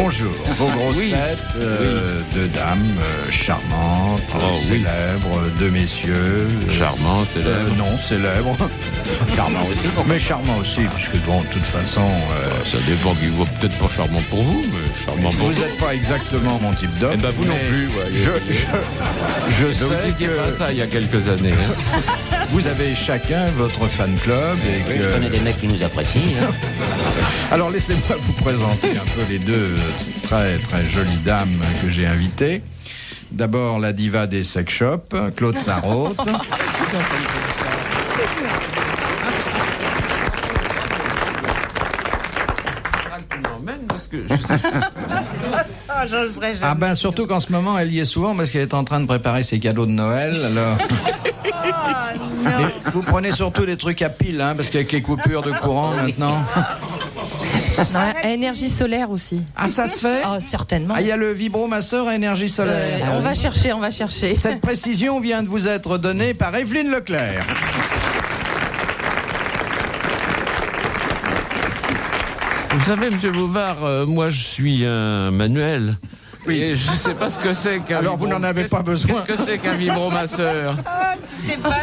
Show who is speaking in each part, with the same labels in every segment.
Speaker 1: Bonjour, vos grosses têtes, deux dames charmantes, célèbres, deux messieurs.
Speaker 2: Charmant, célèbre.
Speaker 1: Non, célèbres.
Speaker 3: Charmant aussi.
Speaker 1: Mais charmant aussi, puisque bon, de toute façon...
Speaker 2: Ça dépend, il vaut peut-être pas charmant pour vous, mais charmant pour vous.
Speaker 1: Vous n'êtes pas exactement mon type d'homme.
Speaker 2: Eh ben vous non plus. Ouais,
Speaker 1: Je sais
Speaker 2: vous disiez
Speaker 1: que
Speaker 2: pas ça il y a quelques années.
Speaker 1: vous avez chacun votre fan club. Et que...
Speaker 3: Je connais des mecs qui nous apprécient. Hein.
Speaker 1: Alors laissez-moi vous présenter un peu les deux très très jolies dames que j'ai invitées. D'abord la diva des sex shops, Claude Sarraute. Ah ben surtout qu'en ce moment elle y est souvent parce qu'elle est en train de préparer ses cadeaux de Noël. Alors et vous prenez surtout des trucs à pile, hein, parce qu'avec les coupures de courant maintenant.
Speaker 4: Non, à énergie solaire aussi.
Speaker 1: Ah, ça se fait?
Speaker 4: Oh, certainement.
Speaker 1: Ah, il y a le vibromasseur à énergie solaire.
Speaker 4: On va chercher.
Speaker 1: Cette précision vient de vous être donnée par Evelyne Leclerc.
Speaker 2: Vous savez, M. Bouvard, moi je suis un manuel. Oui. Et je ne sais pas ce que c'est qu'un.
Speaker 1: Alors vous n'en avez pas besoin.
Speaker 2: Qu'est-ce que c'est qu'un vibromasseur?
Speaker 5: Tu sais pas.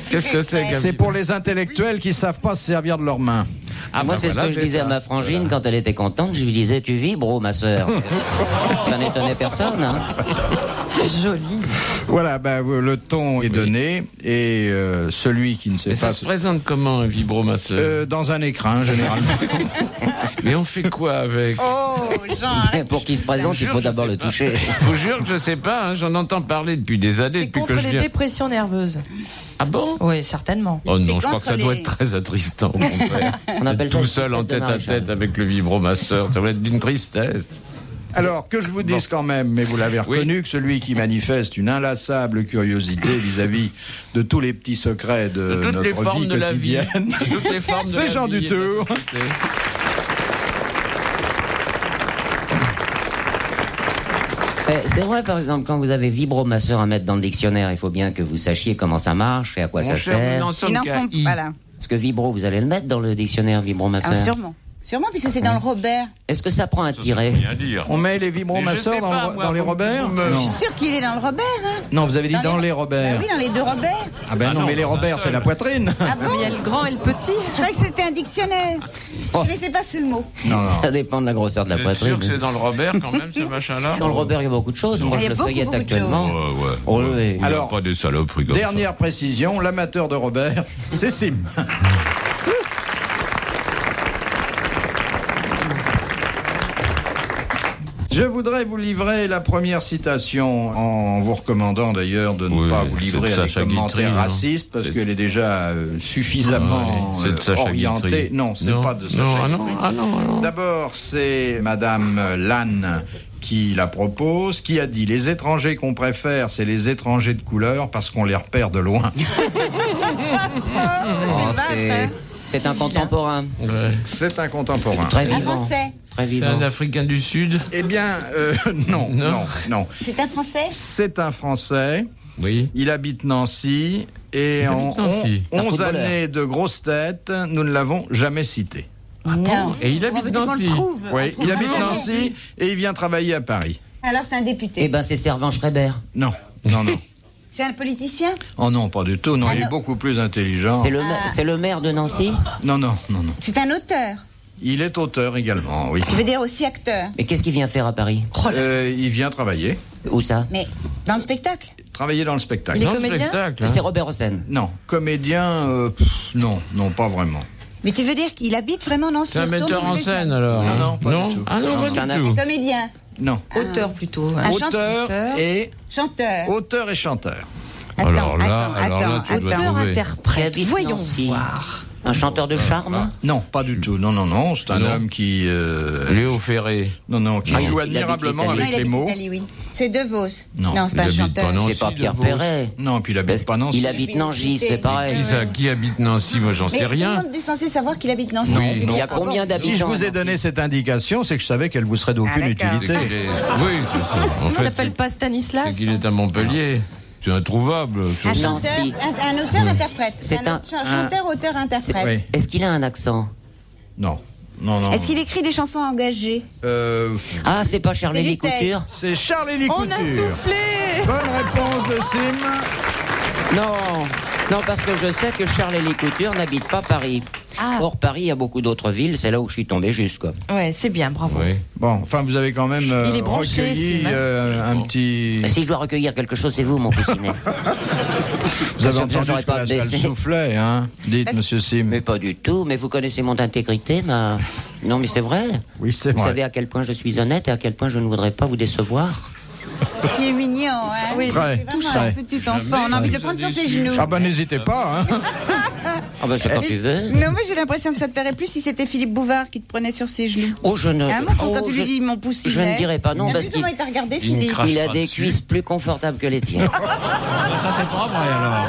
Speaker 2: Qu'est-ce que c'est qu'un
Speaker 1: C'est pour les intellectuels qui ne savent pas se servir de leurs mains.
Speaker 3: Ah, moi, c'est voilà, ce que je disais à ma frangine quand elle était contente. Je lui disais, tu vibres, ma sœur. Ça n'étonnait personne. Hein.
Speaker 4: Joli.
Speaker 1: Voilà, ben, le ton est donné. Et celui qui ne sait
Speaker 2: pas...
Speaker 1: Ça
Speaker 2: se présente comment, un vibromasseur?
Speaker 1: Dans un écrin, généralement.
Speaker 2: Mais on fait quoi avec?
Speaker 5: Oh, Jean.
Speaker 3: Pour qu'il se présente, il faut d'abord le toucher.
Speaker 2: Je vous jure que je ne sais pas. Hein, j'en entends parler depuis des années.
Speaker 4: C'est
Speaker 2: depuis
Speaker 4: contre
Speaker 2: que je
Speaker 4: les
Speaker 2: viens...
Speaker 4: dépressions nerveuses.
Speaker 2: Ah bon?
Speaker 4: Oui, certainement.
Speaker 2: Oh non, je crois que ça doit être très attristant, au contraire.
Speaker 3: On appelle ça
Speaker 2: tout seul en tête à tête avec le vibromasseur, ça va être d'une tristesse.
Speaker 1: Alors, que je vous dise quand même, mais vous l'avez reconnu, que celui qui manifeste une inlassable curiosité vis-à-vis de tous les petits secrets de
Speaker 2: toutes
Speaker 1: notre
Speaker 2: les formes
Speaker 1: vie
Speaker 2: de la vie,
Speaker 1: quotidienne,
Speaker 2: toutes les formes de
Speaker 1: c'est
Speaker 2: la
Speaker 1: Jean
Speaker 2: vie
Speaker 1: Dutour.
Speaker 3: C'est vrai, par exemple, quand vous avez vibromasseur à mettre dans le dictionnaire, il faut bien que vous sachiez comment ça marche et à quoi ça sert.
Speaker 5: Ils n'en sont pas là.
Speaker 3: Parce que vibro, vous allez le mettre dans le dictionnaire vibromasseur.
Speaker 5: Ah, sûrement, puisque c'est dans le Robert.
Speaker 3: Est-ce que ça prend un tiret?
Speaker 1: On met les vibromasseurs dans les Robert?
Speaker 5: Je suis sûr qu'il est dans le Robert. Hein.
Speaker 1: Non, vous avez dit dans les Robert.
Speaker 5: Ah oui, dans les deux Robert.
Speaker 1: Ah ben non, mais les Robert, c'est la poitrine.
Speaker 5: Ah bon?
Speaker 4: Il y a le grand et le petit.
Speaker 5: Je croyais que c'était un dictionnaire.
Speaker 3: Oh.
Speaker 5: Mais c'est pas ce mot.
Speaker 1: Non.
Speaker 3: Ça dépend de la grosseur de la poitrine.
Speaker 2: Sûr que c'est dans le Robert quand même, ce machin-là?
Speaker 3: Dans le Robert, il y a beaucoup de choses. Moi, je le feuillette actuellement.
Speaker 2: Ouais.
Speaker 3: Oui.
Speaker 2: Il n'y a pas des saloperies comme ça.
Speaker 1: Dernière précision, l'amateur de Robert, c'est Sim. Je voudrais vous livrer la première citation, en vous recommandant d'ailleurs de ne pas vous livrer à des commentaires racistes, parce qu'elle est déjà suffisamment orientée. Non, c'est pas de Sacha Guitry. D'abord, c'est Madame Lannes qui la propose, qui a dit: les étrangers qu'on préfère, c'est les étrangers de couleur, parce qu'on les repère de loin.
Speaker 3: C'est un contemporain.
Speaker 1: Ouais. C'est un contemporain.
Speaker 3: Très vivant.
Speaker 5: Un Français.
Speaker 2: C'est un Africain du Sud?
Speaker 1: Eh bien, non.
Speaker 5: C'est un Français?
Speaker 1: C'est un Français.
Speaker 2: Oui.
Speaker 1: Il habite Nancy. Et en 11 années de grosse tête, nous ne l'avons jamais cité.
Speaker 2: Ah bon? Et il habite Nancy?
Speaker 1: Oui, il habite Nancy et il vient travailler à Paris.
Speaker 5: Alors c'est un député?
Speaker 3: Eh ben, c'est Servan Schreiber.
Speaker 1: Non.
Speaker 5: C'est un politicien?
Speaker 1: Oh non, pas du tout. Non, il est beaucoup plus intelligent.
Speaker 3: C'est le maire de Nancy?
Speaker 1: Non.
Speaker 5: C'est un auteur?
Speaker 1: Il est auteur également, oui.
Speaker 5: Tu veux dire aussi acteur?
Speaker 3: Mais qu'est-ce qu'il vient faire à Paris?
Speaker 1: Il vient travailler.
Speaker 3: Où ça?
Speaker 5: Mais dans le spectacle?
Speaker 1: Travailler dans le spectacle.
Speaker 4: Il est comédien?
Speaker 3: C'est Robert Hossein.
Speaker 1: Non. Comédien, non, pas vraiment.
Speaker 5: Mais tu veux dire qu'il habite vraiment Nancy?
Speaker 2: C'est un metteur en scène alors?
Speaker 1: Non, pas du tout.
Speaker 2: Ah non,
Speaker 3: c'est
Speaker 2: pas
Speaker 3: un
Speaker 2: du tout.
Speaker 5: Comédien?
Speaker 1: Non.
Speaker 4: Auteur plutôt.
Speaker 1: Auteur et...
Speaker 5: Chanteur?
Speaker 1: Auteur et chanteur.
Speaker 2: Alors là, tu dois trouver.
Speaker 4: Auteur-interprète. Voyons
Speaker 3: Nancy.
Speaker 4: voir.
Speaker 3: Un chanteur de charme?
Speaker 1: Non, pas du tout. Non. C'est un homme qui...
Speaker 2: Léo Ferré.
Speaker 1: Non, qui joue admirablement avec les mots.
Speaker 5: Italie, oui. C'est De Vos.
Speaker 1: Non,
Speaker 5: c'est pas un chanteur.
Speaker 3: C'est pas Pierre Perret.
Speaker 1: Non, puis il habite pas Nancy.
Speaker 3: Il habite Nancy, c'est pareil.
Speaker 2: Qui habite Nancy? Moi, j'en sais rien.
Speaker 5: Tout le monde est censé savoir qu'il habite Nancy.
Speaker 3: Il y a combien d'habitants?
Speaker 1: Si je vous ai donné cette indication, c'est que je savais qu'elle vous serait d'aucune utilité.
Speaker 2: Oui, c'est ça. En
Speaker 4: Il
Speaker 2: fait,
Speaker 4: s'appelle pas Stanislas?
Speaker 2: c'est qu'il est à Montpellier. C'est introuvable.
Speaker 5: Un chanteur, un auteur-interprète.
Speaker 3: C'est un
Speaker 5: chanteur, auteur-interprète.
Speaker 1: Oui.
Speaker 3: Est-ce qu'il a un accent?
Speaker 1: Non. non.
Speaker 5: Est-ce qu'il écrit des chansons engagées?
Speaker 3: Ah, c'est pas Charlie Couture?
Speaker 1: C'est Charlie Couture.
Speaker 4: On a soufflé.
Speaker 1: Bonne réponse de Sim.
Speaker 3: Non, parce que je sais que Charlie Couture n'habite pas Paris. Or, Paris, il y a beaucoup d'autres villes, c'est là où je suis tombé juste, quoi.
Speaker 4: Ouais, c'est bien, bravo.
Speaker 2: Oui.
Speaker 1: Bon, enfin, vous avez quand même
Speaker 4: Il est branché,
Speaker 1: recueilli un petit...
Speaker 3: Si je dois recueillir quelque chose, c'est vous, mon coussinet.
Speaker 1: Vous avez entendu
Speaker 3: j'aurais
Speaker 1: ce
Speaker 3: pas
Speaker 1: que la salle
Speaker 3: baissé.
Speaker 1: soufflait, hein? Dites, monsieur Sim.
Speaker 3: Mais pas du tout, mais vous connaissez mon intégrité, Non, mais c'est vrai.
Speaker 1: Oui, c'est
Speaker 3: Vous
Speaker 1: vrai.
Speaker 3: savez à quel point je suis honnête et à quel point je ne voudrais pas vous décevoir.
Speaker 5: Qui est mignon, hein?
Speaker 4: Oui,
Speaker 1: Ouais.
Speaker 5: C'est vraiment un petit enfant. On a envie de le prendre sur ses genoux.
Speaker 1: Ah ben, n'hésitez pas, hein?
Speaker 3: Ah ben, c'est quand tu veux.
Speaker 5: Non, moi j'ai l'impression que ça te plairait plus si c'était Philippe Bouvard qui te prenait sur ses genoux.
Speaker 3: Oh, je ne...
Speaker 5: Hein, quand tu lui dis mon poussinet.
Speaker 3: Je ne dirais pas non,
Speaker 5: T'as
Speaker 3: parce
Speaker 5: vu
Speaker 3: qu'il
Speaker 5: comment il t'a regardé,
Speaker 2: Il me
Speaker 5: Philippe?
Speaker 2: crache
Speaker 3: il a
Speaker 2: pas
Speaker 3: des
Speaker 2: dessus.
Speaker 3: cuisses plus confortables que les tiennes.
Speaker 2: Ça, c'est pas vrai, alors.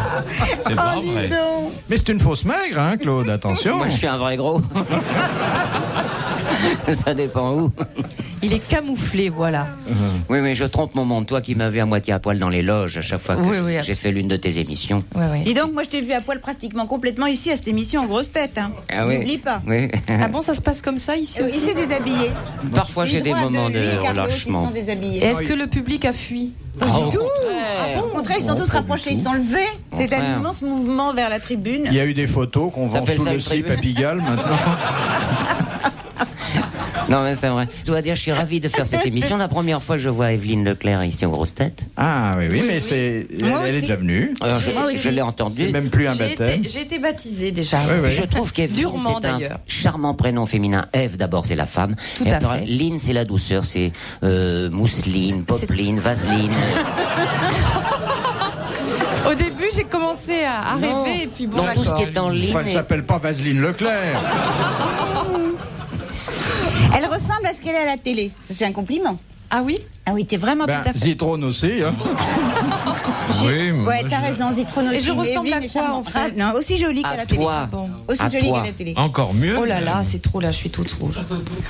Speaker 2: C'est pas
Speaker 5: Oh, dis
Speaker 2: vrai.
Speaker 5: donc.
Speaker 1: Mais c'est une fausse maigre, hein, Claude, attention.
Speaker 3: Moi, je suis un vrai gros. Ça dépend où.
Speaker 4: Il est camouflé, voilà.
Speaker 3: Oui, mais je trompe mon monde. Toi qui m'as vu à moitié à poil dans les loges à chaque fois que
Speaker 4: Oui.
Speaker 3: j'ai fait l'une de tes émissions.
Speaker 4: Ouais.
Speaker 5: Dis donc, moi je t'ai vu à poil pratiquement complètement ici à cette émission en grosse tête. Hein.
Speaker 3: Ah oui.
Speaker 5: N'oublie pas.
Speaker 3: Oui.
Speaker 4: Ah bon, ça se passe comme ça ici
Speaker 5: Il
Speaker 4: aussi?
Speaker 5: s'est déshabillé.
Speaker 3: Parfois, j'ai des moments de
Speaker 5: Lui, Carlos,
Speaker 3: relâchement.
Speaker 5: Ils sont déshabillés.
Speaker 4: Et est-ce que le public a fui?
Speaker 3: Ah, au
Speaker 5: Tout.
Speaker 3: contraire.
Speaker 5: Au contraire, ils sont tous rapprochés, ils sont levés. C'est un
Speaker 3: contraire.
Speaker 5: immense mouvement vers la tribune.
Speaker 1: Il y a eu des photos qu'on vend
Speaker 3: T'appelles
Speaker 1: sous
Speaker 3: ça
Speaker 1: le
Speaker 3: une
Speaker 1: slip
Speaker 3: tribune?
Speaker 1: à Pigalle, maintenant.
Speaker 3: Non, mais c'est vrai. Je dois dire, je suis ravi de faire cette émission. La première fois que je vois Evelyne Leclerc ici aux grosses têtes.
Speaker 1: Ah, oui, mais c'est...
Speaker 5: Moi
Speaker 1: Elle est
Speaker 5: aussi.
Speaker 1: déjà venue.
Speaker 3: Alors,
Speaker 5: Moi aussi.
Speaker 3: je l'ai entendu.
Speaker 1: C'est même plus un baptême.
Speaker 4: J'ai été baptisée déjà.
Speaker 1: Oui.
Speaker 3: Je trouve qu'Evelyne,
Speaker 4: Durement,
Speaker 3: c'est un
Speaker 4: d'ailleurs.
Speaker 3: charmant prénom féminin. Ève, d'abord, c'est la femme.
Speaker 4: Tout
Speaker 3: Et
Speaker 4: à
Speaker 3: après,
Speaker 4: fait.
Speaker 3: Lynn, c'est la douceur. C'est mousseline, popeline, vaseline.
Speaker 4: Au début, j'ai commencé à
Speaker 3: Non.
Speaker 4: rêver et puis bon,
Speaker 3: Donc, tout ce
Speaker 4: d'accord.
Speaker 3: qui est en ligne.
Speaker 1: Enfin, elle ne s'appelle pas Vaseline Leclerc.
Speaker 5: Elle ressemble à ce qu'elle est à la télé. Ça, c'est un compliment.
Speaker 4: Ah oui?
Speaker 5: Ah oui, t'es vraiment
Speaker 1: Ben,
Speaker 5: tout à fait.
Speaker 1: Zitrone aussi, hein.
Speaker 2: Oui, mais
Speaker 5: Ouais,
Speaker 2: moi,
Speaker 5: t'as raison, Zitrone aussi.
Speaker 4: Et je ressemble
Speaker 5: Evelyne
Speaker 4: à
Speaker 5: est
Speaker 4: quoi,
Speaker 5: charmante.
Speaker 4: en fait?
Speaker 5: Non, aussi jolie qu'à
Speaker 3: À
Speaker 5: la télé.
Speaker 3: toi.
Speaker 4: Bon.
Speaker 5: Aussi
Speaker 3: À
Speaker 5: jolie
Speaker 3: toi.
Speaker 5: qu'à la télé.
Speaker 2: Encore mieux.
Speaker 4: Oh là là, c'est trop là, je suis toute rouge.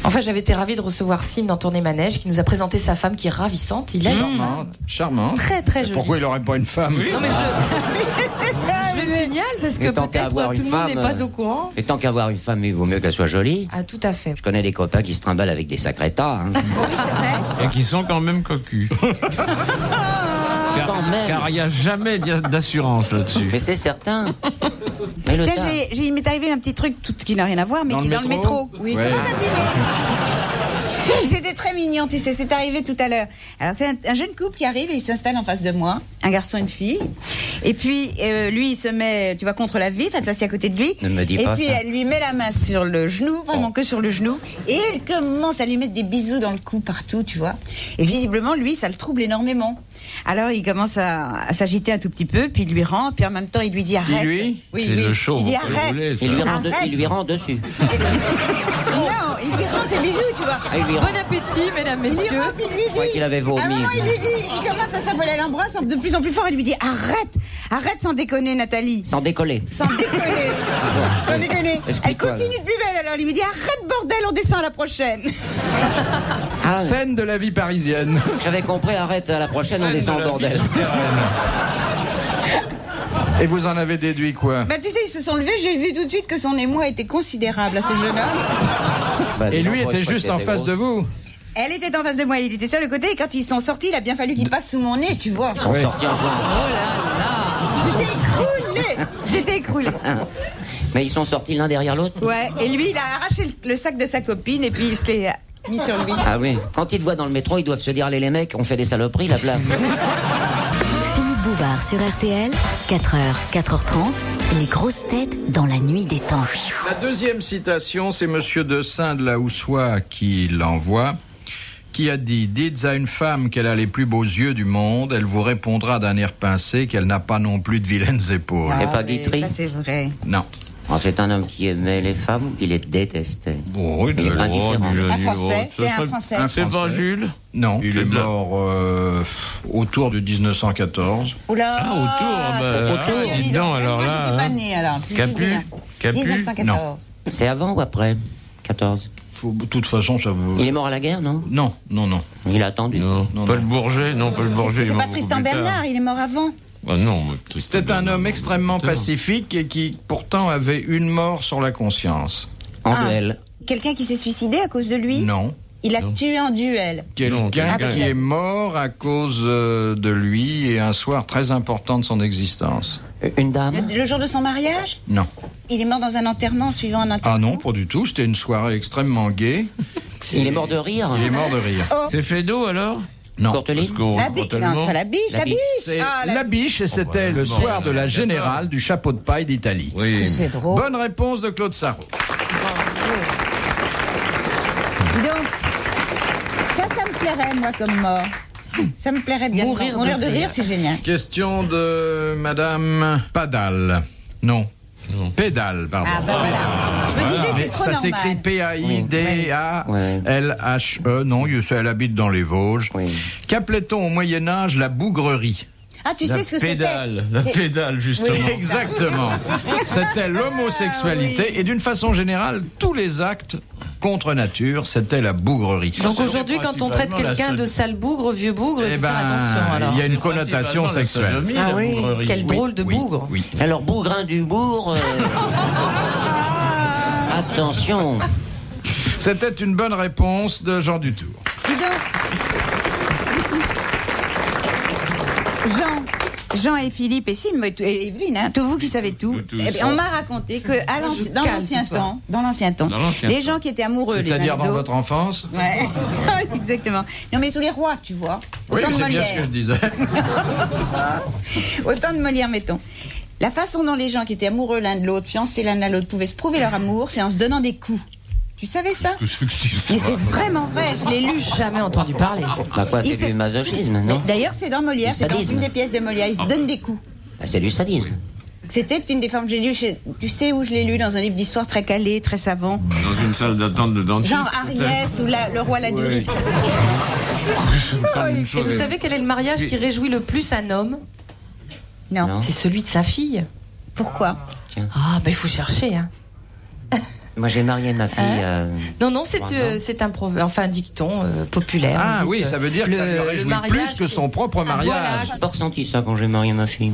Speaker 4: Enfin, j'avais été ravie de recevoir Sim dans Tournée Manège qui nous a présenté sa femme qui est ravissante. Il a une femme
Speaker 1: Charmante.
Speaker 4: très très jolie.
Speaker 1: Pourquoi il n'aurait pas une femme?
Speaker 4: Non mais je le signale parce que
Speaker 3: Mais tant qu'à
Speaker 4: peut-être
Speaker 3: avoir
Speaker 4: tout
Speaker 3: une
Speaker 4: le monde n'est
Speaker 3: femme,
Speaker 4: pas au courant.
Speaker 3: Et tant qu'avoir une femme, il vaut mieux qu'elle soit jolie.
Speaker 4: Ah tout à fait.
Speaker 3: Je connais des copains qui se trimballent avec des sacrés tas. Hein.
Speaker 2: Et qui sont quand même cocus.
Speaker 3: Quand même.
Speaker 2: Car il n'y a jamais d'assurance là-dessus.
Speaker 3: Mais c'est certain. Mais le
Speaker 5: Tu sais,
Speaker 3: tas.
Speaker 5: il m'est arrivé un petit truc qui n'a rien à voir, mais
Speaker 1: Dans
Speaker 5: qui est
Speaker 1: le
Speaker 5: dans le
Speaker 1: métro
Speaker 5: métro. Oui,
Speaker 1: Ouais.
Speaker 5: tout abîmé. C'était très mignon, tu sais, c'est arrivé tout à l'heure. Alors, c'est un jeune couple qui arrive et il s'installe en face de moi, un garçon et une fille. Et puis, lui, il se met, tu vois, contre la vitre, elle s'assied à côté de lui.
Speaker 3: Ne me dis
Speaker 5: et
Speaker 3: pas
Speaker 5: puis,
Speaker 3: ça.
Speaker 5: elle lui met la main sur le genou, vraiment que sur le genou. Et elle commence à lui mettre des bisous dans le cou partout, tu vois. Et visiblement, lui, ça le trouble énormément. Alors, il commence à s'agiter un tout petit peu, puis il lui rend, puis en même temps, il lui dit arrête.
Speaker 1: lui
Speaker 5: Oui,
Speaker 2: C'est
Speaker 5: oui.
Speaker 2: le show.
Speaker 5: Il dit
Speaker 2: vous pouvez
Speaker 5: arrête.
Speaker 2: rouler, ça.
Speaker 3: Il lui rend dessus.
Speaker 5: Non, il lui rend ses bisous, tu vois.
Speaker 3: Ah, il lui rend.
Speaker 4: Bon appétit, mesdames,
Speaker 5: Il lui
Speaker 4: messieurs.
Speaker 5: rend, puis il lui dit.
Speaker 3: croyais qu'il avait vomi.
Speaker 5: À un moment, il lui dit, il commence à s'affoler, elle l'embrasse de plus en plus fort. Il lui dit arrête sans déconner, Nathalie.
Speaker 3: Sans décoller.
Speaker 5: Sans déconner. Sans déconner. Elle
Speaker 3: Explique-toi,
Speaker 5: continue de plus belle alors. Il lui dit arrête bordel, on descend à la prochaine.
Speaker 3: Ah,
Speaker 1: Scène de la vie parisienne.
Speaker 3: j'avais compris, arrête, à la prochaine, on descend au bordel.
Speaker 1: Et vous en avez déduit quoi?
Speaker 5: Bah tu sais, ils se sont levés, j'ai vu tout de suite que son émoi était considérable à ce jeune homme.
Speaker 3: Bah,
Speaker 1: Et
Speaker 3: dis
Speaker 1: lui
Speaker 3: donc,
Speaker 1: était
Speaker 3: je crois
Speaker 1: juste
Speaker 3: que
Speaker 1: en
Speaker 3: t'étais
Speaker 1: face de
Speaker 3: grosse.
Speaker 1: vous.
Speaker 5: Elle était en face de moi, il était sur le côté, et quand ils sont sortis, il a bien fallu qu'ils passent sous mon nez, tu vois.
Speaker 3: Ils sont sortis en jouant.
Speaker 5: J'étais écroulée.
Speaker 3: Mais ils sont sortis l'un derrière l'autre.
Speaker 5: Ouais, et lui, il a arraché le sac de sa copine, et puis il se l'est mis sur lui.
Speaker 3: Ah oui. Quand ils te voient dans le métro, ils doivent se dire, allez les mecs, on fait des saloperies là-bas.
Speaker 6: Philippe Bouvard sur RTL, 4h, 4h30, les grosses têtes dans la nuit des temps.
Speaker 1: La deuxième citation, c'est Monsieur de Saint de la Houssoie qui l'envoie, qui a dit « Dites à une femme qu'elle a les plus beaux yeux du monde, elle vous répondra d'un air pincé qu'elle n'a pas non plus de vilaines épaules.
Speaker 3: Et pas
Speaker 5: mais
Speaker 3: Guitry.
Speaker 5: ça c'est vrai. »
Speaker 1: Non.
Speaker 3: Oh, c'est un homme qui aimait les femmes ou qui les détestait.
Speaker 1: Bon, oui,
Speaker 3: Il est
Speaker 1: de-
Speaker 3: indifférent.
Speaker 5: Un Français, c'est un Français.
Speaker 2: C'est pas Jules?
Speaker 1: non, il est
Speaker 2: de la-
Speaker 1: mort autour de 1914.
Speaker 5: Oula,
Speaker 2: Ah, autour, dis donc, alors
Speaker 5: moi,
Speaker 2: là,
Speaker 5: j'étais pas
Speaker 2: hein.
Speaker 5: née alors. c'est
Speaker 2: Capu,
Speaker 5: bien.
Speaker 2: Capu,
Speaker 5: 1914.
Speaker 3: C'est avant ou après 14.
Speaker 1: De toute façon, ça vous...
Speaker 3: Il est mort à la guerre, non?
Speaker 1: Non.
Speaker 3: Il a attendu.
Speaker 2: Non,
Speaker 1: Non,
Speaker 2: Paul
Speaker 1: non.
Speaker 2: Bourget, non, Paul Bourget. il est
Speaker 5: C'est
Speaker 2: mort
Speaker 5: pas
Speaker 2: beaucoup
Speaker 5: Tristan
Speaker 2: plus tard.
Speaker 5: Bernard, il est mort avant.
Speaker 2: Ah non, mais
Speaker 1: C'était un homme extrêmement pacifique et qui pourtant avait une mort sur la conscience.
Speaker 3: En duel.
Speaker 5: Quelqu'un qui s'est suicidé à cause de lui?
Speaker 1: Non.
Speaker 5: Il a tué en duel.
Speaker 1: Quelqu'un qui est mort à cause de lui et un soir très important de son existence.
Speaker 3: Une dame?
Speaker 5: Le jour de son mariage?
Speaker 1: Non.
Speaker 5: Il est mort dans un enterrement en suivant un enterrement?
Speaker 1: Ah non, pas du tout. C'était une soirée extrêmement gaie.
Speaker 3: Il est mort de rire?
Speaker 1: Il est mort de rire.
Speaker 2: Oh. C'est Fédo alors?
Speaker 1: Non.
Speaker 3: Courteline?
Speaker 5: La biche, non, c'est pas la biche, la biche.
Speaker 1: C'est la biche et c'était le soir de la générale du chapeau de paille d'Italie.
Speaker 2: Oui.
Speaker 4: C'est drôle.
Speaker 1: Bonne réponse de Claude Sarraud.
Speaker 5: Donc, ça me plairait, moi, comme mort. Ça me plairait bien.
Speaker 4: Mourir
Speaker 5: de rire, c'est génial.
Speaker 1: Question de Madame Padal. Non. Pédale, pardon.
Speaker 5: Ah, ben voilà. Je me disais, c'est trop
Speaker 1: ça
Speaker 5: normal.
Speaker 1: s'écrit P-A-I-D-A-L-H-E. Non, elle habite dans les Vosges.
Speaker 3: Oui.
Speaker 1: Qu'appelait-on au Moyen-Âge la bougrerie?
Speaker 5: Ah, tu sais ce que c'était?
Speaker 2: La pédale, justement.
Speaker 5: Oui.
Speaker 1: Exactement. C'était l'homosexualité et d'une façon générale, tous les actes contre nature, c'était la bougrerie.
Speaker 4: Donc aujourd'hui, quand on traite quelqu'un de sale bougre, vieux bougre, il faut faire attention. Alors.
Speaker 1: Il y a une connotation sexuelle.
Speaker 2: Ah oui.
Speaker 4: Quel drôle de bougre.
Speaker 1: Oui.
Speaker 3: Alors, bougrin du bourg. Attention.
Speaker 1: C'était une bonne réponse de Jean Dutour.
Speaker 5: Dis donc. Jean et Philippe et Sim et Evelyne, hein, tous vous qui savez tout, on m'a raconté que dans l'ancien temps, les gens qui étaient amoureux,
Speaker 1: c'est-à-dire dans votre enfance.
Speaker 5: Ouais, exactement. Non mais sous les rois, tu vois.
Speaker 1: Oui,
Speaker 5: Autant de
Speaker 1: c'est bien
Speaker 5: Molière.
Speaker 1: ce que je disais.
Speaker 5: Autant de Molière, mettons. La façon dont les gens qui étaient amoureux l'un de l'autre, fiancés l'un à l'autre, pouvaient se prouver leur amour, c'est en se donnant des coups. Tu savais ça? Mais c'est vraiment vrai, je l'ai lu.
Speaker 4: Jamais entendu parler.
Speaker 3: Bah quoi, c'est du masochisme, non?
Speaker 5: D'ailleurs, c'est dans Molière, c'est dans une des pièces de Molière, ils se donnent des coups.
Speaker 3: Bah, c'est du sadisme.
Speaker 5: C'était une des formes que j'ai lues, tu sais où je l'ai lu, dans un livre d'histoire très calé, très savant.
Speaker 2: Dans une salle d'attente de dentiste.
Speaker 5: Genre Ariès ou le roi Ladurite.
Speaker 4: Et vous savez quel est le mariage qui réjouit le plus un homme?
Speaker 5: Non.
Speaker 4: C'est celui de sa fille.
Speaker 5: Pourquoi?
Speaker 4: Ah, ben il faut chercher, hein.
Speaker 3: Moi, j'ai marié ma fille.
Speaker 4: Non, c'est un dicton populaire.
Speaker 1: Ah oui, ça veut dire que ça lui réjouit plus que son propre mariage.
Speaker 3: J'ai pas ressenti ça quand j'ai marié ma fille.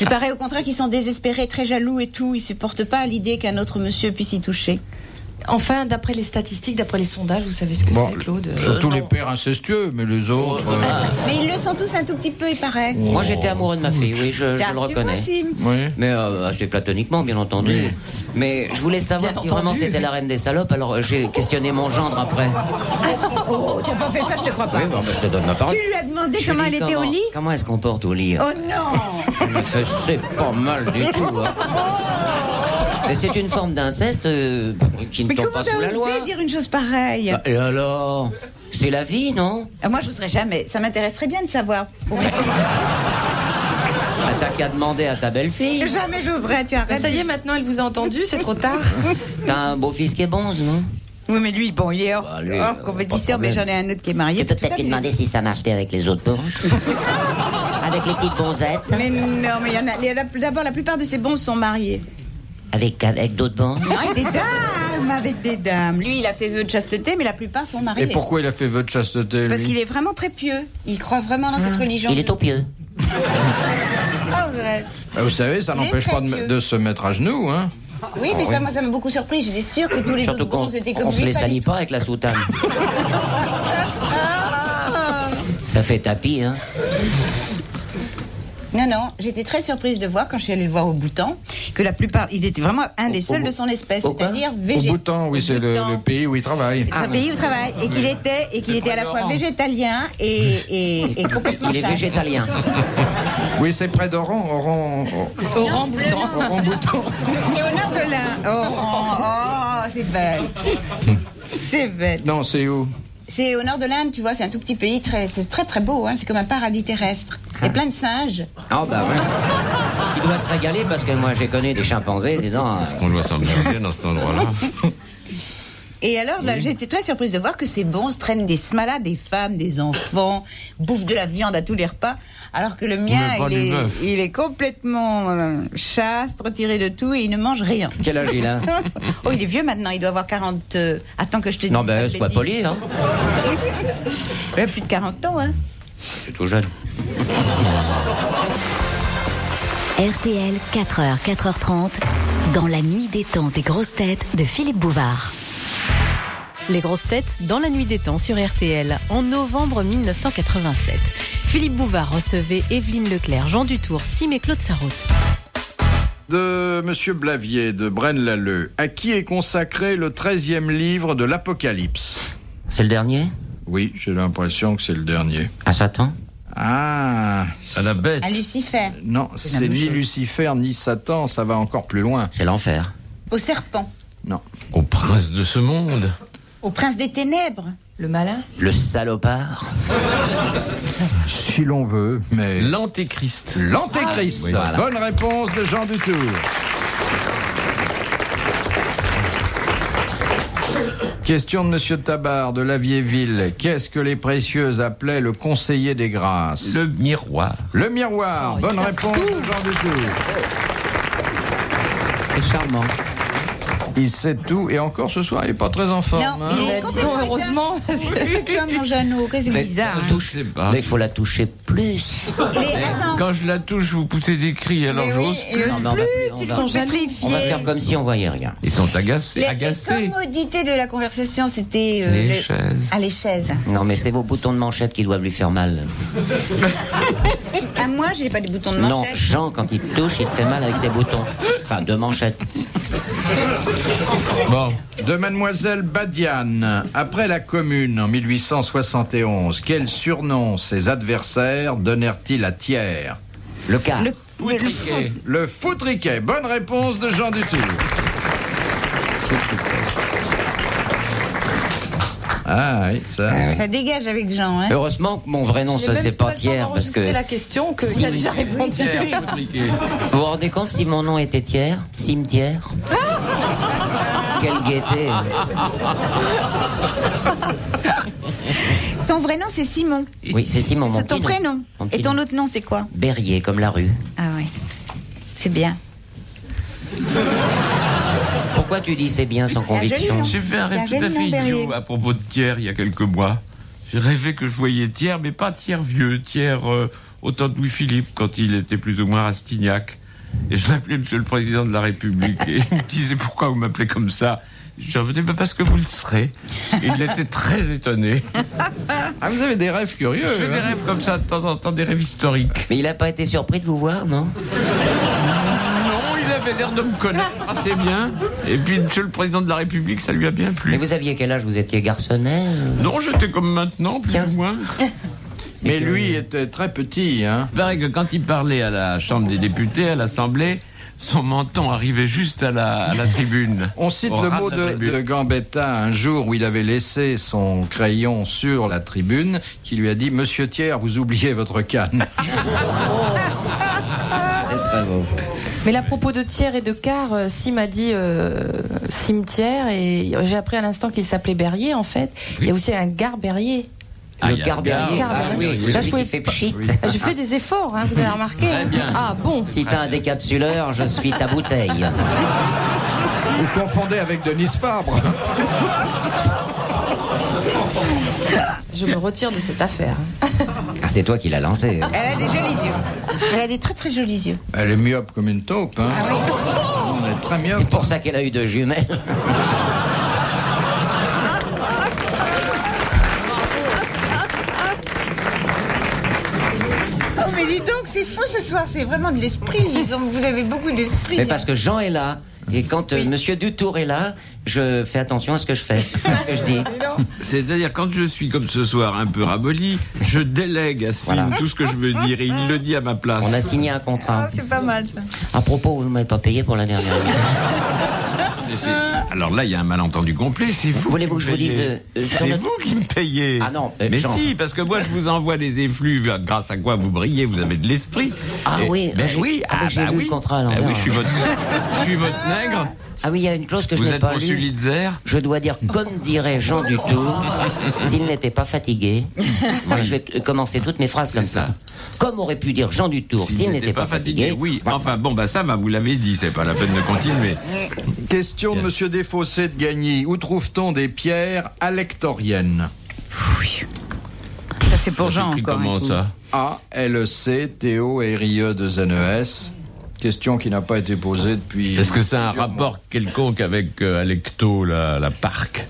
Speaker 5: Il paraît au contraire qu'ils sont désespérés, très jaloux et tout. Ils supportent pas l'idée qu'un autre monsieur puisse y toucher.
Speaker 4: Enfin, d'après les statistiques, d'après les sondages, vous savez ce que c'est, Claude?
Speaker 1: Surtout les pères incestueux, mais les autres...
Speaker 5: Mais ils le sont tous un tout petit peu, il paraît.
Speaker 3: Moi, j'étais amoureux de ma fille, oui, je le reconnais.
Speaker 1: Oui.
Speaker 3: Mais assez platoniquement, bien entendu. Oui. Mais je voulais savoir si vraiment c'était la reine des salopes, alors j'ai questionné mon gendre après.
Speaker 5: Oh, tu n'as pas fait ça, je te crois pas.
Speaker 3: Oui, bon, je te donne ma parole.
Speaker 5: Tu lui as demandé comment elle était au lit?
Speaker 3: Comment elle se comporte au lit?
Speaker 5: Oh non!
Speaker 3: C'est pas mal du tout. Hein. Mais c'est une forme d'inceste qui ne tombe pas sous la loi.
Speaker 5: Mais comment t'as osé dire une chose pareille?
Speaker 3: Et alors? C'est la vie, non?
Speaker 5: Moi, je n'oserais jamais. Ça m'intéresserait bien de savoir.
Speaker 3: T'as qu'à demander à ta belle-fille.
Speaker 5: Jamais j'oserais, tu arrêtes.
Speaker 4: Ça y est, maintenant, elle vous a entendu, c'est trop tard.
Speaker 3: T'as un beau-fils qui est bonze, non?
Speaker 5: Oui, mais lui, bon, il est hors compétition, mais j'en ai un autre qui est marié.
Speaker 3: Tu peux peut-être lui demander si ça marche bien avec les autres bonzes. Avec les petites bonzettes.
Speaker 5: Mais non, mais il y en a d'abord, la plupart de ces bonzes sont mariés.
Speaker 3: Avec d'autres bonzes?
Speaker 5: Non, avec des dames. Lui, il a fait vœu de chasteté, mais la plupart sont mariés.
Speaker 1: Et pourquoi il a fait vœu de chasteté, lui?
Speaker 5: Parce qu'il est vraiment très pieux. Il croit vraiment dans cette religion.
Speaker 3: Il est au pieux.
Speaker 5: Arrête.
Speaker 1: Vous savez, ça n'empêche pas de se mettre à genoux, hein.
Speaker 5: Oui, mais ça, moi, ça m'a beaucoup surpris. J'étais sûre que tous les autres bonzes étaient comme lui.
Speaker 3: On se les salit pas avec la soutane. Ça fait tapis, hein.
Speaker 5: Non, j'étais très surprise de voir, quand je suis allée le voir au Bhoutan, que la plupart, il était vraiment un des seuls de son espèce, c'est-à-dire végétalien.
Speaker 1: Au Bhoutan, oui, c'est le pays où il travaille.
Speaker 5: C'est un pays où il travaille, et qu'il était à la fois végétalien et complètement
Speaker 3: Il est
Speaker 5: châle.
Speaker 3: végétalien.
Speaker 1: Oui, c'est près d'Oran, Oran-Bhoutan.
Speaker 5: C'est au nord de l'Inde. Oh, c'est belle. C'est belle.
Speaker 1: Non, c'est où?
Speaker 5: C'est au nord de l'Inde, tu vois, c'est un tout petit pays, c'est très très beau, hein, c'est comme un paradis terrestre. Il y a plein de singes.
Speaker 3: Ah bah ouais. Il doit se régaler parce que moi j'ai connu des chimpanzés, dis donc.
Speaker 2: Est-ce qu'on doit s'emmerder dans cet endroit-là?
Speaker 5: Et alors, là, j'ai été très surprise de voir que ces bonzes traînent des malades, des femmes, des enfants, bouffent de la viande à tous les repas, alors que le mien, il est complètement chaste, retiré de tout, et il ne mange rien.
Speaker 3: Quel âge il a?
Speaker 5: Oh, il est vieux maintenant, il doit avoir 40... Attends que je te dise.
Speaker 3: Non, ben, sois poli, hein.
Speaker 5: Il a plus de 40 ans, hein.
Speaker 3: C'est tout jeune.
Speaker 6: RTL, 4h, 4h30, dans la nuit détente des grosses têtes de Philippe Bouvard.
Speaker 7: Les grosses têtes dans la nuit des temps sur RTL en novembre 1987. Philippe Bouvard recevait Evelyne Leclerc, Jean Dutour, Sim et Claude Sarraute.
Speaker 1: De Monsieur Blavier de Braine-l'Alleud, à qui est consacré le 13e livre de l'Apocalypse?
Speaker 3: C'est le dernier?
Speaker 1: Oui, j'ai l'impression que c'est le dernier.
Speaker 3: À Satan?
Speaker 1: Ah,
Speaker 2: à la bête.
Speaker 5: À Lucifer.
Speaker 1: Non, c'est ni Lucifer ni Satan, ça va encore plus loin.
Speaker 3: C'est l'enfer.
Speaker 5: Au serpent.
Speaker 1: Non.
Speaker 2: Au prince de ce monde.
Speaker 5: Au prince des ténèbres.
Speaker 4: Le malin?
Speaker 3: Le salopard.
Speaker 1: Si l'on veut, mais...
Speaker 2: L'antéchrist.
Speaker 1: L'antéchrist.
Speaker 2: Oui, voilà.
Speaker 1: Bonne réponse de Jean Dutour. Question de Monsieur Tabar de Lavierville. Qu'est-ce que les précieuses appelaient le conseiller des grâces?
Speaker 2: Le miroir.
Speaker 1: Le miroir. Bonne réponse de Jean Dutour.
Speaker 3: C'est charmant.
Speaker 1: Il sait tout et encore ce soir il n'est pas très en forme.
Speaker 5: Non, il est complètement
Speaker 4: heureusement.
Speaker 5: Qu'est-ce que tu as, mon Jeannot? Que c'est bizarre.
Speaker 2: Je sais pas.
Speaker 3: Mais il faut la toucher plus.
Speaker 2: Quand je la touche, vous poussez des cris, alors
Speaker 5: Mais
Speaker 2: j'ose
Speaker 5: oui,
Speaker 2: plus.
Speaker 3: Non, mais on va-
Speaker 5: Ils
Speaker 3: on
Speaker 5: sont
Speaker 3: va-
Speaker 5: pétrifiés.
Speaker 3: On va faire comme si on voyait rien.
Speaker 2: Ils sont agacés.
Speaker 5: Les commodités de la conversation, c'était...
Speaker 2: Les chaises.
Speaker 5: Ah, les chaises.
Speaker 3: Non, mais c'est vos boutons de manchette qui doivent lui faire mal.
Speaker 5: À moi, j'ai pas des boutons de
Speaker 3: Non,
Speaker 5: manchette.
Speaker 3: Jean, quand il te touche, il te fait mal avec ses boutons. Enfin, de manchette.
Speaker 2: Bon.
Speaker 1: De Mademoiselle Badiane. Après la Commune en 1871, quel surnom ses adversaires donnèrent-ils à Thiers?
Speaker 3: Le cas.
Speaker 2: Poutriquet.
Speaker 1: Le foutriquet. Bonne réponse de Jean Dutour. Ah oui, ça.
Speaker 5: Ça dégage avec Jean, hein.
Speaker 3: Heureusement que mon vrai nom, ça c'est pas Thiers, parce que...
Speaker 4: C'est la question qu'il a déjà répondu.
Speaker 2: Poutriquet.
Speaker 3: Vous vous rendez compte si mon nom était Thiers? Cimetière? Quelle gaieté.
Speaker 5: Ton vrai nom, c'est Simon.
Speaker 3: Oui, c'est Simon, mon
Speaker 5: C'est ton
Speaker 3: petit nom.
Speaker 5: prénom.
Speaker 3: Mon
Speaker 5: Et
Speaker 3: petit
Speaker 5: ton
Speaker 3: nom.
Speaker 5: autre nom, c'est quoi?
Speaker 3: Berrier, comme la rue.
Speaker 5: Ah ouais. C'est bien.
Speaker 3: Pourquoi tu dis c'est bien sans
Speaker 5: joli
Speaker 3: conviction?
Speaker 5: nom.
Speaker 2: J'ai fait un rêve
Speaker 5: C'est un
Speaker 2: tout à
Speaker 5: joli
Speaker 2: fait
Speaker 5: nom, Berrier.
Speaker 2: idiot à propos de Thiers il y a quelques mois. J'ai rêvé que je voyais Thiers, mais pas Thiers vieux, Thiers au temps de Louis-Philippe, quand il était plus ou moins Rastignac. Et je l'appelais Monsieur le Président de la République. Et il me disait pourquoi vous m'appelez comme ça. Je lui disais parce que vous le serez. Et il était très étonné.
Speaker 1: Ah, vous avez des rêves curieux.
Speaker 2: Je fais des
Speaker 1: hein.
Speaker 2: rêves comme ça de temps en temps, des rêves historiques.
Speaker 3: Mais il a pas été surpris de vous voir, non?
Speaker 2: Non, il avait l'air de me connaître assez bien. Et puis Monsieur le Président de la République, ça lui a bien plu.
Speaker 3: Mais vous aviez quel âge? Vous étiez garçonnet?
Speaker 2: Non, j'étais comme maintenant, plus
Speaker 3: Tiens.
Speaker 2: ou moins.
Speaker 1: Mais lui était très petit, hein.
Speaker 2: Il paraît que quand il parlait à la Chambre des députés, à l'Assemblée, son menton arrivait juste à la tribune.
Speaker 1: On cite
Speaker 2: Au
Speaker 1: le
Speaker 2: ras
Speaker 1: mot
Speaker 2: de la
Speaker 1: de
Speaker 2: tribune.
Speaker 1: Gambetta un jour où il avait laissé son crayon sur la tribune, qui lui a dit « Monsieur Thiers, vous oubliez votre canne.
Speaker 3: Très beau.
Speaker 4: Mais à propos de Thiers et de Car, Sim a dit cimetière et j'ai appris à l'instant qu'il s'appelait Berrier en fait. Il y a aussi un Gare Berrier.
Speaker 2: Ah,
Speaker 3: Le
Speaker 2: il y a
Speaker 3: quart Berrier.
Speaker 4: Quart
Speaker 3: Ah
Speaker 4: Berrier.
Speaker 3: oui,
Speaker 4: Là,
Speaker 3: celui
Speaker 4: je pouvais
Speaker 3: qui fait
Speaker 4: pas-
Speaker 3: pchit.
Speaker 4: Je fais des efforts, hein, vous avez remarqué.
Speaker 2: Très bien.
Speaker 4: Ah bon.
Speaker 3: Si t'as un décapsuleur, je suis ta bouteille. »
Speaker 1: Vous confondez avec Denise Fabre.
Speaker 4: Je me retire de cette affaire.
Speaker 3: Ah, c'est toi qui l'as lancé.
Speaker 5: Elle a des jolis yeux. Elle a des très très jolis yeux.
Speaker 1: Elle est myope comme une taupe, hein. On est très myope.
Speaker 3: C'est pour ça qu'elle a eu 2 jumelles.
Speaker 5: Oh, mais dis donc, c'est fou ce soir. C'est vraiment de l'esprit. Vous avez beaucoup d'esprit.
Speaker 3: Mais parce que Jean est là. Et quand Monsieur Dutour est là, je fais attention à ce que je fais, à ce que je dis.
Speaker 2: C'est-à-dire, quand je suis comme ce soir un peu ramolli, je délègue à Sim
Speaker 3: Voilà.
Speaker 2: tout ce que je veux dire et il le dit à ma place.
Speaker 3: On a signé un contrat.
Speaker 5: C'est pas mal ça.
Speaker 3: À propos, vous ne m'avez pas payé pour la dernière.
Speaker 2: Et c'est- Alors là, il y a un malentendu complet, c'est vous.
Speaker 3: Voulez-vous
Speaker 2: qui
Speaker 3: que je
Speaker 2: me
Speaker 3: vous dise,
Speaker 2: payez.
Speaker 3: sur
Speaker 2: C'est
Speaker 3: notre-
Speaker 2: vous qui me payez.
Speaker 3: Ah non,
Speaker 2: mais
Speaker 3: Jean.
Speaker 2: si, parce que moi je vous envoie des effluves grâce à quoi vous brillez, vous avez de l'esprit.
Speaker 3: Ah
Speaker 2: Et-
Speaker 3: oui,
Speaker 2: ben
Speaker 3: j'ai-
Speaker 2: oui,
Speaker 3: ah, mais j'ai lu le contrat à
Speaker 2: Ben
Speaker 3: l'envers.
Speaker 2: oui, je suis votre nègre.
Speaker 3: Ah oui, il y a une clause que je
Speaker 2: Vous
Speaker 3: n'ai
Speaker 2: êtes
Speaker 3: pas
Speaker 2: mon
Speaker 3: lue.
Speaker 2: Sulitzer.
Speaker 3: Je dois dire, comme dirait Jean Dutour, s'il n'était pas fatigué. Moi, je vais commencer toutes mes phrases comme ça. Comme aurait pu dire Jean Dutour, s'il n'était pas fatigué.
Speaker 2: Oui,
Speaker 3: Voilà.
Speaker 2: enfin bon, bah ça va, vous l'avez dit, c'est pas la peine de continuer.
Speaker 1: Question de Monsieur Desfossés de Gagny. Où trouve-t-on des pierres alectoriennes?
Speaker 5: Ça, c'est pour
Speaker 2: Ça
Speaker 5: Jean
Speaker 2: s'écrit
Speaker 5: encore.
Speaker 2: comment
Speaker 5: un coup.
Speaker 2: ça?
Speaker 1: A-L-E-C-T-O-R-I-E-2-N-E-S. Question qui n'a pas été posée depuis...
Speaker 2: Est-ce que ça a un rapport quelconque avec Alecto, la parc?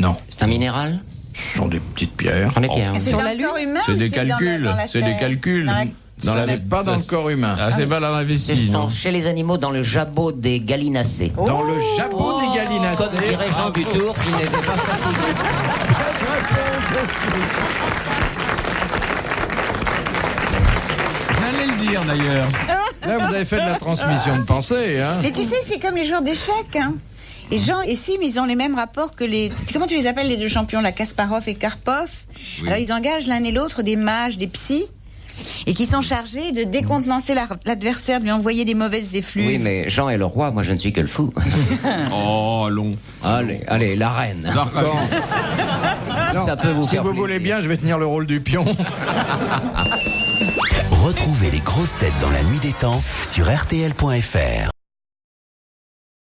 Speaker 1: Non.
Speaker 3: C'est un minéral?
Speaker 1: Ce sont des petites pierres.
Speaker 3: On est bien.
Speaker 5: C'est dans le corps humain?
Speaker 2: C'est des calculs. C'est des calculs.
Speaker 1: Ce n'est pas dans le corps humain.
Speaker 2: Ah, c'est pas dans la vessie, non?
Speaker 3: Chez les animaux, dans le jabot des gallinacés.
Speaker 1: Dans le jabot des gallinacés.
Speaker 3: Comme dirait Jean Dutour, s'il n'était pas fatigué.
Speaker 2: J'allais le dire, d'ailleurs.
Speaker 1: Là, vous avez fait de la transmission de pensée, hein.
Speaker 5: Mais tu sais, c'est comme les joueurs d'échecs, hein. Et Jean et Sim, ils ont les mêmes rapports que les... Comment tu les appelles, les deux champions, la Kasparov et Karpov? Oui. Alors, ils engagent l'un et l'autre des mages, des psys, et qui sont chargés de décontenancer l'adversaire, de lui envoyer des mauvaises effluves.
Speaker 3: Oui, mais Jean est le roi, moi je ne suis que le fou.
Speaker 2: Oh, allons.
Speaker 3: Allez, la reine.
Speaker 1: D'accord.
Speaker 3: Ça peut vous
Speaker 1: si
Speaker 3: faire
Speaker 1: vous
Speaker 3: plaisir.
Speaker 1: voulez bien, je vais tenir le rôle du pion.
Speaker 8: Retrouvez les grosses têtes dans la nuit des temps sur RTL.fr.